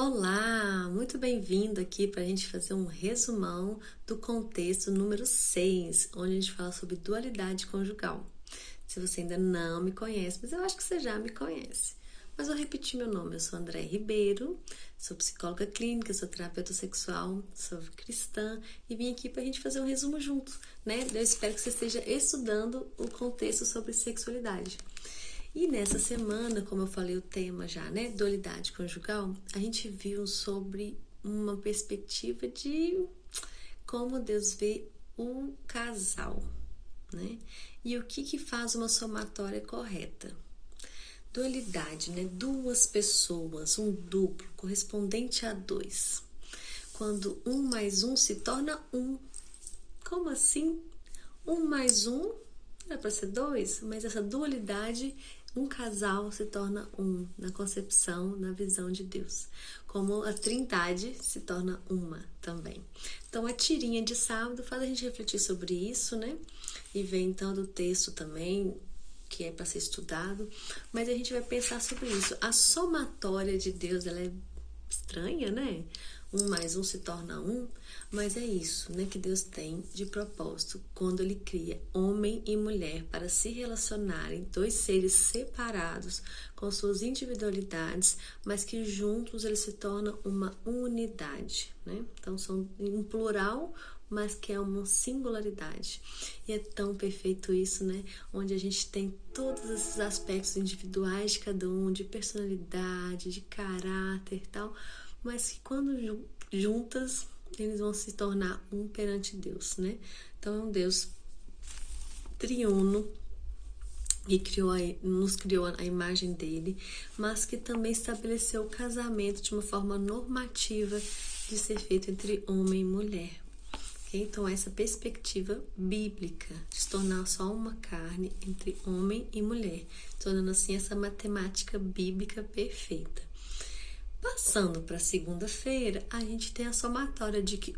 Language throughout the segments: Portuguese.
Olá, muito bem-vindo aqui para a gente fazer um resumão do contexto número 6, onde a gente fala sobre dualidade conjugal. Se você ainda não me conhece, mas eu acho que você já me conhece. Mas vou repetir meu nome, eu sou André Ribeiro, sou psicóloga clínica, sou terapeuta sexual, sou cristã e vim aqui para a gente fazer um resumo junto, né? Eu espero que você esteja estudando o contexto sobre sexualidade. E nessa semana, como eu falei o tema já, né, dualidade conjugal, a gente viu sobre uma perspectiva de como Deus vê o casal, né? E o que faz uma somatória correta. Dualidade, né? Duas pessoas, um duplo, correspondente a dois. Quando um mais um se torna um. Como assim? Um mais um era para ser dois, mas essa dualidade, um casal se torna um na concepção, na visão de Deus. Como a trindade se torna uma também. Então a tirinha de sábado faz a gente refletir sobre isso, né? E vem então do texto também, que é para ser estudado, mas a gente vai pensar sobre isso. A somatória de Deus, ela é estranha, né? Um mais um se torna um, mas é isso, né, que Deus tem de propósito quando Ele cria homem e mulher para se relacionarem, dois seres separados com suas individualidades, mas que juntos eles se tornam uma unidade, né? Então são um plural, mas que é uma singularidade. E é tão perfeito isso, né? Onde a gente tem todos esses aspectos individuais de cada um, de personalidade, de caráter e tal, mas que quando juntas eles vão se tornar um perante Deus, né? Então é um Deus triuno que nos criou a imagem dele, mas que também estabeleceu o casamento de uma forma normativa de ser feito entre homem e mulher. Okay? Então essa perspectiva bíblica de se tornar só uma carne entre homem e mulher, tornando assim essa matemática bíblica perfeita. Passando para segunda-feira, a gente tem a somatória de que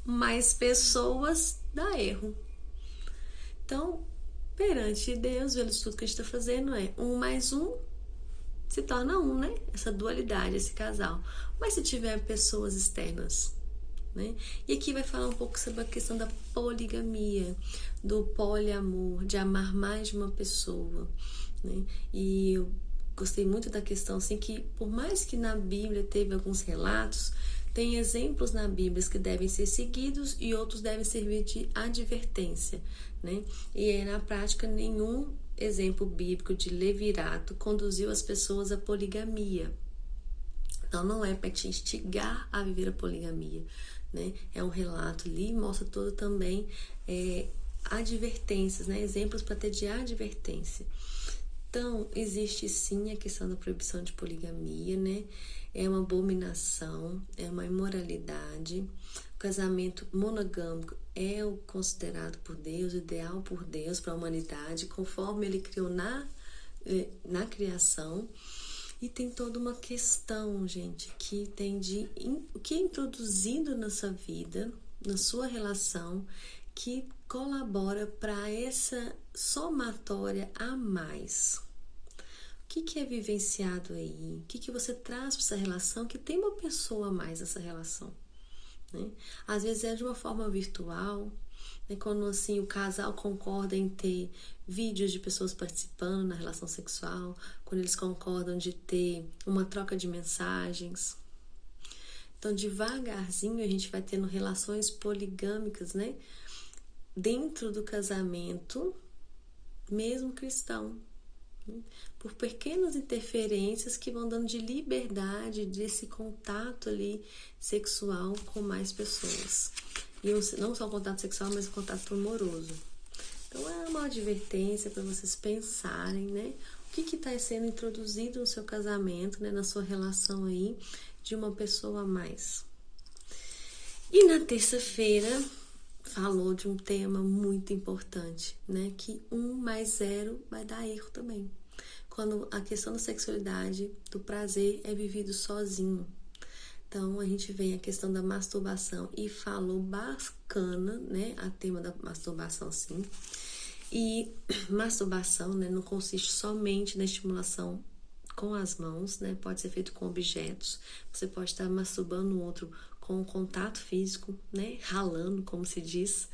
mais pessoas dá erro. Então, perante Deus, vendo tudo que a gente está fazendo, um mais um se torna um, né? Essa dualidade, esse casal. Mas se tiver pessoas externas, né? E aqui vai falar um pouco sobre a questão da poligamia, do poliamor, de amar mais de uma pessoa, né? E eu gostei muito da questão, assim, que por mais que na Bíblia teve alguns relatos, tem exemplos na Bíblia que devem ser seguidos e outros devem servir de advertência, né? E na prática, nenhum exemplo bíblico de levirato conduziu as pessoas à poligamia. Então, não é para te instigar a viver a poligamia, né? É um relato ali, mostra todo também advertências, né? Exemplos para ter de advertência. Então, existe sim a questão da proibição de poligamia, né? É uma abominação, é uma imoralidade. O casamento monogâmico é o considerado por Deus, o ideal por Deus para a humanidade, conforme Ele criou na criação. E tem toda uma questão, gente, que tem o que é introduzido na sua vida, na sua relação, que colabora para essa somatória a mais. O que é vivenciado aí? O que você traz para essa relação que tem uma pessoa a mais nessa relação, né? Às vezes é de uma forma virtual, né? Quando assim o casal concorda em ter vídeos de pessoas participando na relação sexual, quando eles concordam de ter uma troca de mensagens. Então, devagarzinho a gente vai tendo relações poligâmicas, né? Dentro do casamento, mesmo cristão, né? Por pequenas interferências que vão dando de liberdade desse contato ali sexual com mais pessoas. E não só o contato sexual, mas o contato amoroso. Então é uma advertência para vocês pensarem, né? O que está sendo introduzido no seu casamento, né? Na sua relação aí de uma pessoa a mais. E na terça-feira falou de um tema muito importante, né? Que 1 mais 0 vai dar erro também. Quando a questão da sexualidade, do prazer, é vivido sozinho. Então, a gente vem a questão da masturbação e falou bacana, né? A tema da masturbação, sim. E masturbação, né? Não consiste somente na estimulação com as mãos, né? Pode ser feito com objetos. Você pode estar masturbando o outro com contato físico, né? Ralando, como se diz.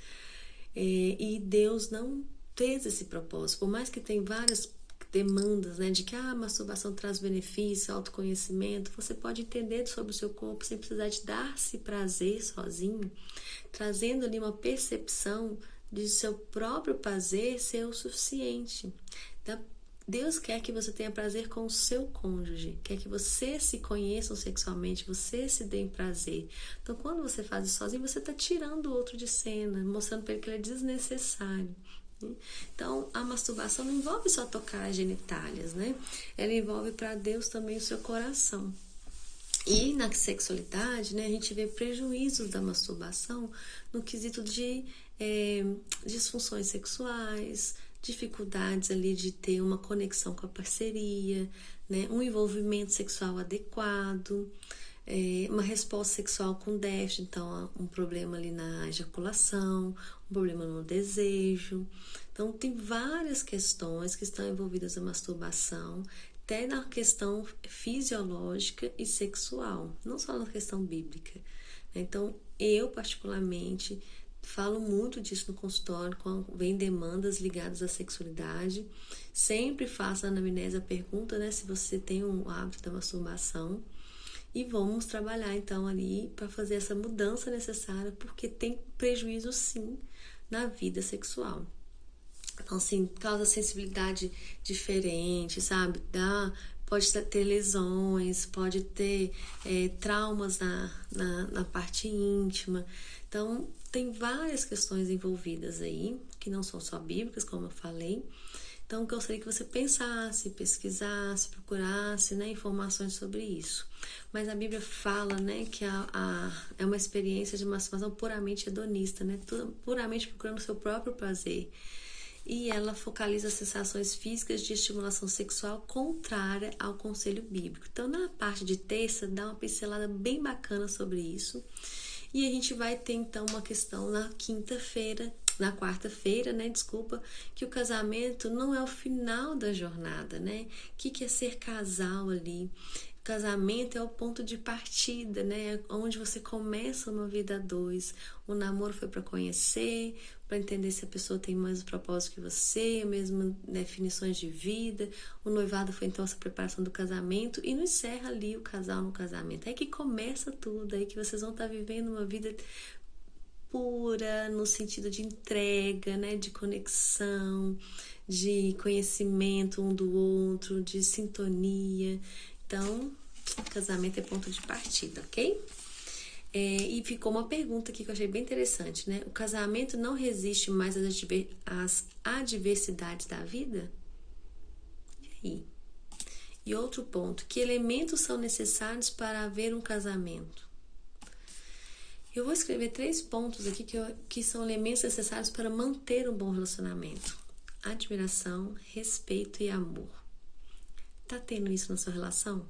E Deus não fez esse propósito. Por mais que tem várias demandas, né, de que a masturbação traz benefício, autoconhecimento, você pode entender sobre o seu corpo sem precisar de dar-se prazer sozinho, trazendo ali uma percepção de seu próprio prazer ser o suficiente. Então, Deus quer que você tenha prazer com o seu cônjuge, quer que você se conheça sexualmente, você se dê prazer. Então, quando você faz isso sozinho, você está tirando o outro de cena, mostrando para ele que ele é desnecessário. Então, a masturbação não envolve só tocar as genitálias, né? Ela envolve para Deus também o seu coração. E na sexualidade, né, a gente vê prejuízos da masturbação no quesito de disfunções sexuais, dificuldades ali de ter uma conexão com a parceria, né, um envolvimento sexual adequado, uma resposta sexual com déficit, então um problema ali na ejaculação, um problema no desejo. Então tem várias questões que estão envolvidas na masturbação, até na questão fisiológica e sexual, não só na questão bíblica. Então eu particularmente falo muito disso no consultório, quando vem demandas ligadas à sexualidade. Sempre faço na anamnese a pergunta, né, se você tem um hábito da masturbação. E vamos trabalhar então ali para fazer essa mudança necessária, porque tem prejuízo sim na vida sexual. Então, assim, causa sensibilidade diferente, sabe? Pode ter lesões, pode ter traumas na parte íntima. Então, tem várias questões envolvidas aí, que não são só bíblicas, como eu falei. Então, eu gostaria que você pensasse, pesquisasse, procurasse, né, informações sobre isso. Mas a Bíblia fala, né, que é uma experiência de masturbação puramente hedonista, né, puramente procurando o seu próprio prazer. E ela focaliza as sensações físicas de estimulação sexual contrária ao conselho bíblico. Então, na parte de terça, dá uma pincelada bem bacana sobre isso. E a gente vai ter, então, uma questão na quarta-feira, né, desculpa, que o casamento não é o final da jornada, né? O que é ser casal ali? O casamento é o ponto de partida, né? Onde você começa uma vida a dois. O namoro foi para conhecer, para entender se a pessoa tem mais o propósito que você, mesmas definições de vida. O noivado foi então essa preparação do casamento e não encerra ali o casal no casamento. É que começa tudo, aí que vocês vão estar vivendo uma vida pura, no sentido de entrega, né, de conexão, de conhecimento um do outro, de sintonia. Então, casamento é ponto de partida, ok? E ficou uma pergunta aqui que eu achei bem interessante, né? O casamento não resiste mais às adversidades da vida? E aí? E outro ponto, que elementos são necessários para haver um casamento? Eu vou escrever 3 pontos aqui que são elementos necessários para manter um bom relacionamento. Admiração, respeito e amor. Tá tendo isso na sua relação?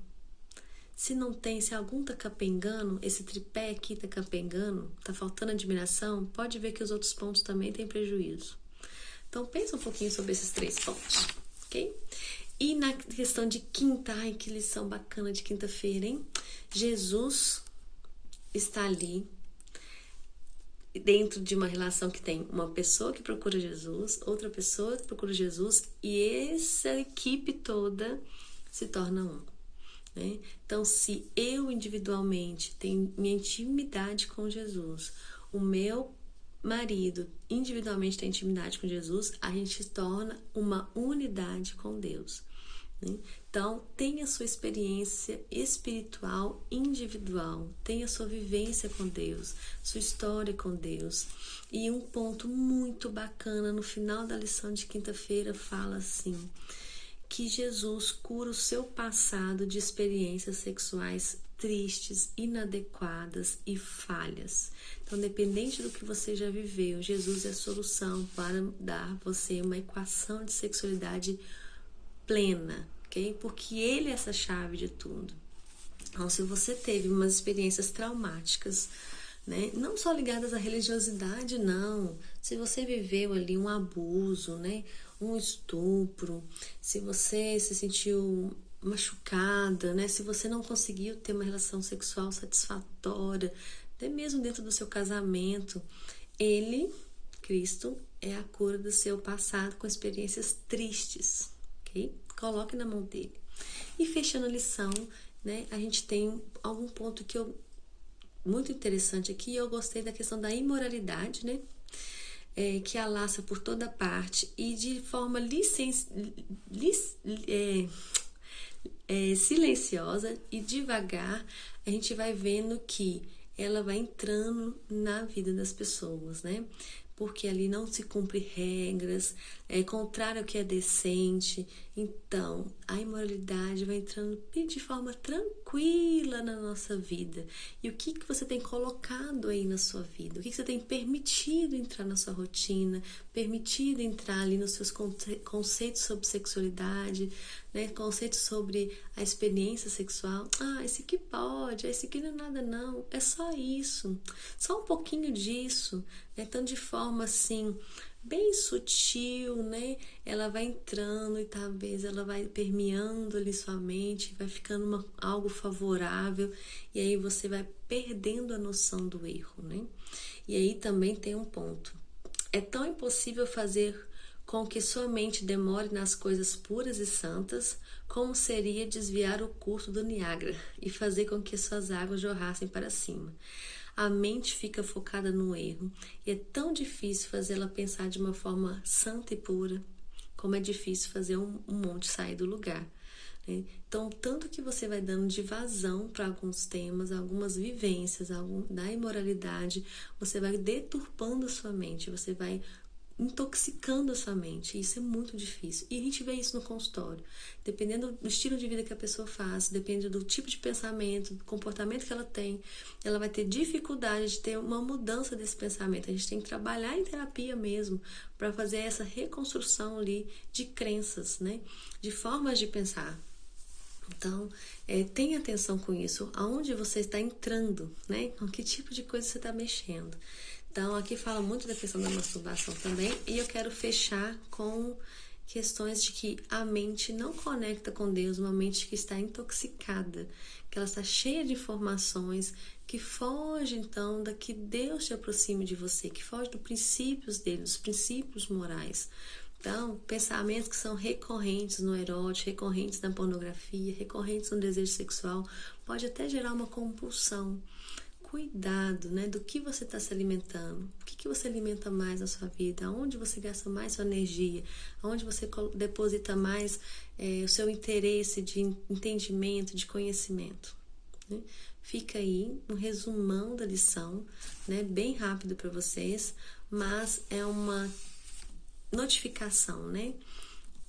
Se não tem, se algum tá capengando, esse tripé aqui tá capengando, tá faltando admiração, pode ver que os outros pontos também têm prejuízo. Então, pensa um pouquinho sobre esses 3 pontos, ok? E na questão de quinta, ai, que lição bacana de quinta-feira, hein? Jesus está ali dentro de uma relação que tem uma pessoa que procura Jesus, outra pessoa que procura Jesus, e essa equipe toda se torna um, né? Então, se eu individualmente tenho minha intimidade com Jesus, o meu marido individualmente tem intimidade com Jesus, a gente se torna uma unidade com Deus, né? Então, tenha sua experiência espiritual individual, tenha sua vivência com Deus, sua história com Deus. E um ponto muito bacana no final da lição de quinta-feira fala assim, que Jesus cura o seu passado de experiências sexuais tristes, inadequadas e falhas. Então, dependente do que você já viveu, Jesus é a solução para dar a você uma equação de sexualidade plena, ok? Porque Ele é essa chave de tudo. Então, se você teve umas experiências traumáticas, né, não só ligadas à religiosidade, não. Se você viveu ali um abuso, né, um estupro, se você se sentiu machucada, né? Se você não conseguiu ter uma relação sexual satisfatória, até mesmo dentro do seu casamento, ele, Cristo, é a cura do seu passado com experiências tristes, ok? Coloque na mão dele. E fechando a lição, né? A gente tem algum ponto que muito interessante aqui. Eu gostei da questão da imoralidade, né? Que alaça por toda parte e de forma silenciosa e devagar, a gente vai vendo que ela vai entrando na vida das pessoas, né? Porque ali não se cumpre regras, é contrário ao que é decente. Então, a imoralidade vai entrando de forma tranquila na nossa vida. E o que você tem colocado aí na sua vida? O que você tem permitido entrar na sua rotina? Permitido entrar ali nos seus conceitos sobre sexualidade, né? Conceitos sobre a experiência sexual. Ah, esse aqui pode, esse aqui não é nada não. É só isso. Só um pouquinho disso, né? Então, de forma assim, bem sutil, né? Ela vai entrando e talvez ela vai permeando ali sua mente, vai ficando algo favorável, e aí você vai perdendo a noção do erro, né? E aí também tem um ponto. É tão impossível fazer com que sua mente demore nas coisas puras e santas, como seria desviar o curso do Niágara e fazer com que suas águas jorrassem para cima. A mente fica focada no erro e é tão difícil fazê-la pensar de uma forma santa e pura, como é difícil fazer um monte sair do lugar, né? Então, tanto que você vai dando de vazão para alguns temas, algumas vivências da imoralidade, você vai deturpando a sua mente, você vai intoxicando a sua mente. Isso é muito difícil. E a gente vê isso no consultório. Dependendo do estilo de vida que a pessoa faz, depende do tipo de pensamento, do comportamento que ela tem, ela vai ter dificuldade de ter uma mudança desse pensamento. A gente tem que trabalhar em terapia mesmo para fazer essa reconstrução ali de crenças, né? De formas de pensar. Então, tenha atenção com isso. Aonde você está entrando, né? Com que tipo de coisa você está mexendo. Então, aqui fala muito da questão da masturbação também. E eu quero fechar com questões de que a mente não conecta com Deus, uma mente que está intoxicada, que ela está cheia de informações, que foge, então, da que Deus te aproxime de você, que foge dos princípios dele, dos princípios morais. Então, pensamentos que são recorrentes no erótico, recorrentes na pornografia, recorrentes no desejo sexual, pode até gerar uma compulsão. Cuidado, né, do que você está se alimentando, o que você alimenta mais na sua vida, aonde você gasta mais sua energia, aonde você deposita mais o seu interesse de entendimento, de conhecimento, né? Fica aí um resumão da lição, né, bem rápido para vocês, mas é uma notificação, né?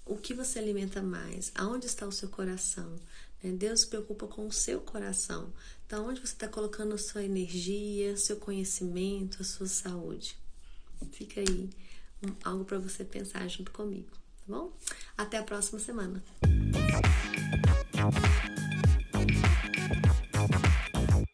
O que você alimenta mais? Aonde está o seu coração? Deus se preocupa com o seu coração. Então, onde você está colocando a sua energia, seu conhecimento, a sua saúde? Fica aí algo para você pensar junto comigo, tá bom? Até a próxima semana.